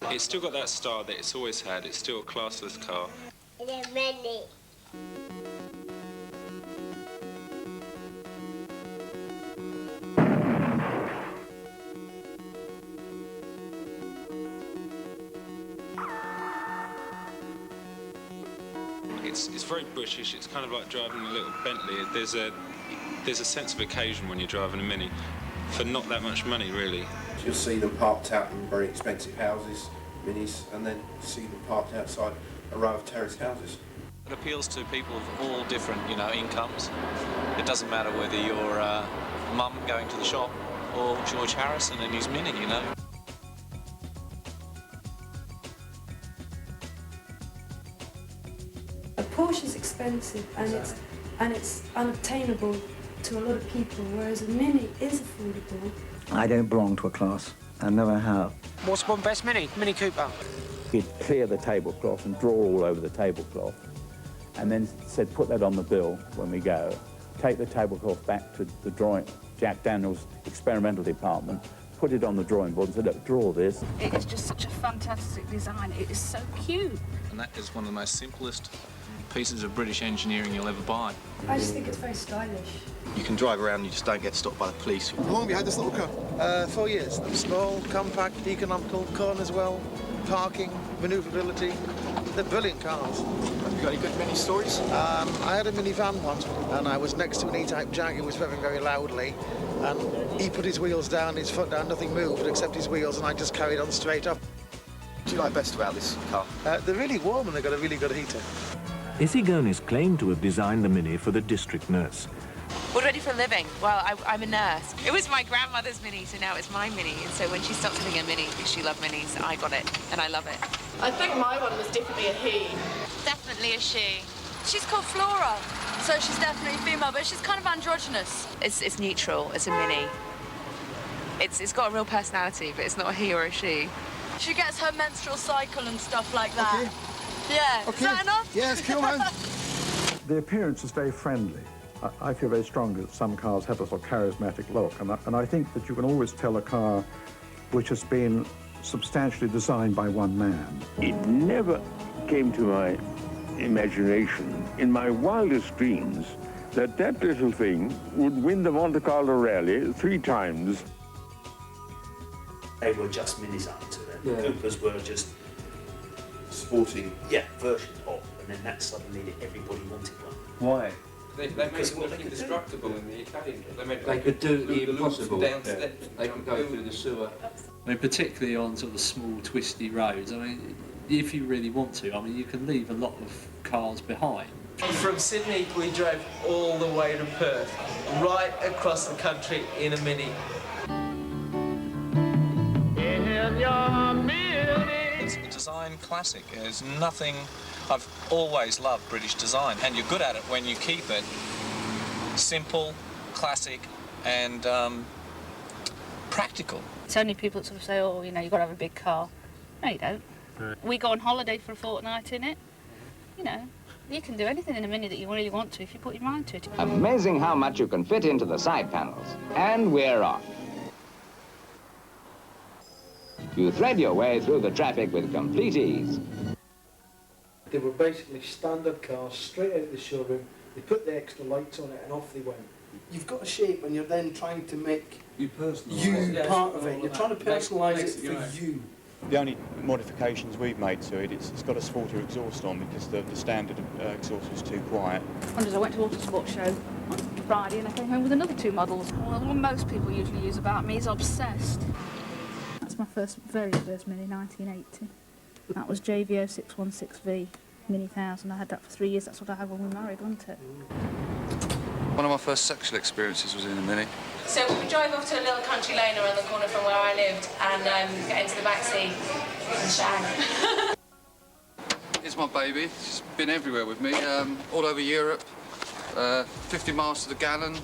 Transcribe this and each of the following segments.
It's still got that style that it's always had. It's still a classless car. The Mini. It's very British. It's kind of like driving a little Bentley. There's a sense of occasion when you're driving a Mini for not that much money, really. You'll see them parked out in very expensive houses, Minis, and then see them parked outside a row of terrace houses. It appeals to people of all different, incomes. It doesn't matter whether you're mum going to the shop or George Harrison and his Mini, A Porsche is expensive and it's unobtainable to a lot of people, whereas a Mini is affordable. I don't belong to a class. I never have. What's one best Mini? Mini Cooper. He'd clear the tablecloth and draw all over the tablecloth, and then said, put that on the bill when we go. Take the tablecloth back to the Jack Daniels experimental department, put it on the drawing board and said, look, draw this. It is just such a fantastic design. It is so cute. And that is one of the most simplest pieces of British engineering you'll ever buy. I just think it's very stylish. You can drive around and you just don't get stopped by the police. How long have you had this little car? 4 years. Small, compact, economical, corners well, parking, manoeuvrability. They're brilliant cars. Have you got any good Mini stories? I had a minivan once, and I was next to an E-Type Jag who was revving very loudly, and he put his wheels down, his foot down, nothing moved except his wheels, and I just carried on straight up. What do you like best about this car? They're really warm and they've got a really good heater. Issigonis claimed to have designed the Mini for the district nurse. What do I do for a living? Well, I'm a nurse. It was my grandmother's Mini, so now it's my Mini. And so when she stopped having a Mini because she loved Minis, I got it, and I love it. I think my one was definitely a he. Definitely a she. She's called Flora, so she's definitely female, but she's kind of androgynous. It's neutral. It's a Mini. It's got a real personality, but it's not a he or a she. She gets her menstrual cycle and stuff like that. Okay. Yeah. Okay. Is that enough? Yeah, it's cool, man. The appearance is very friendly. I feel very strongly that some cars have a sort of charismatic look, and I think that you can always tell a car which has been substantially designed by one man. It never came to my imagination, in my wildest dreams, that that little thing would win the Monte Carlo Rally 3 times. They were just Minis up to them. Yeah. Coopers were just sporting. Yeah, versions of, and then that suddenly everybody wanted one. Why? They made them look indestructible in the Italian. They could do the impossible. They could go through the sewer. I mean, particularly on sort of small, twisty roads. I mean, if you really want to, I mean, you can leave a lot of cars behind. From Sydney, we drove all the way to Perth, right across the country in a Mini. It's a design classic. There's nothing... I've always loved British design, and you're good at it when you keep it simple, classic, and practical. It's only people that sort of say, oh, you've got to have a big car. No, you don't. Right. We go on holiday for a fortnight in it. You can do anything in a Mini that you really want to if you put your mind to it. Amazing how much you can fit into the side panels. And we're off. You thread your way through the traffic with complete ease. They were basically standard cars, straight out of the showroom. They put the extra lights on it and off they went. You've got a shape when you're then trying to make you part of it. You're trying to personalise it for you. The only modifications we've made to it, it's got a sportier exhaust on because the standard exhaust was too quiet. I went to Autosport show on Friday and I came home with another 2 models. Well, what most people usually use about me is Obsessed. That's my very first Mini, 1980. That was JVO 616V Mini 1000. I had that for 3 years. That's what I had when we married, wasn't it? One of my first sexual experiences was in a Mini. So we drove off to a little country lane around the corner from where I lived and get into the back seat and shag. It's my baby. She's been everywhere with me, all over Europe. 50 miles to the gallon,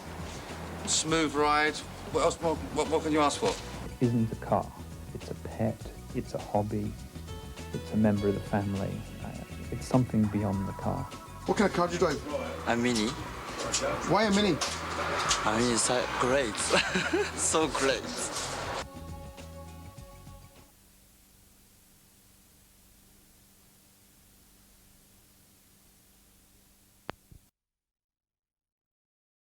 smooth ride. What else? What can you ask for? It isn't a car. It's a pet. It's a hobby. It's a member of the family. It's something beyond the car. What kind of car do you drive? A Mini. Why a Mini? I mean, it's great. So great.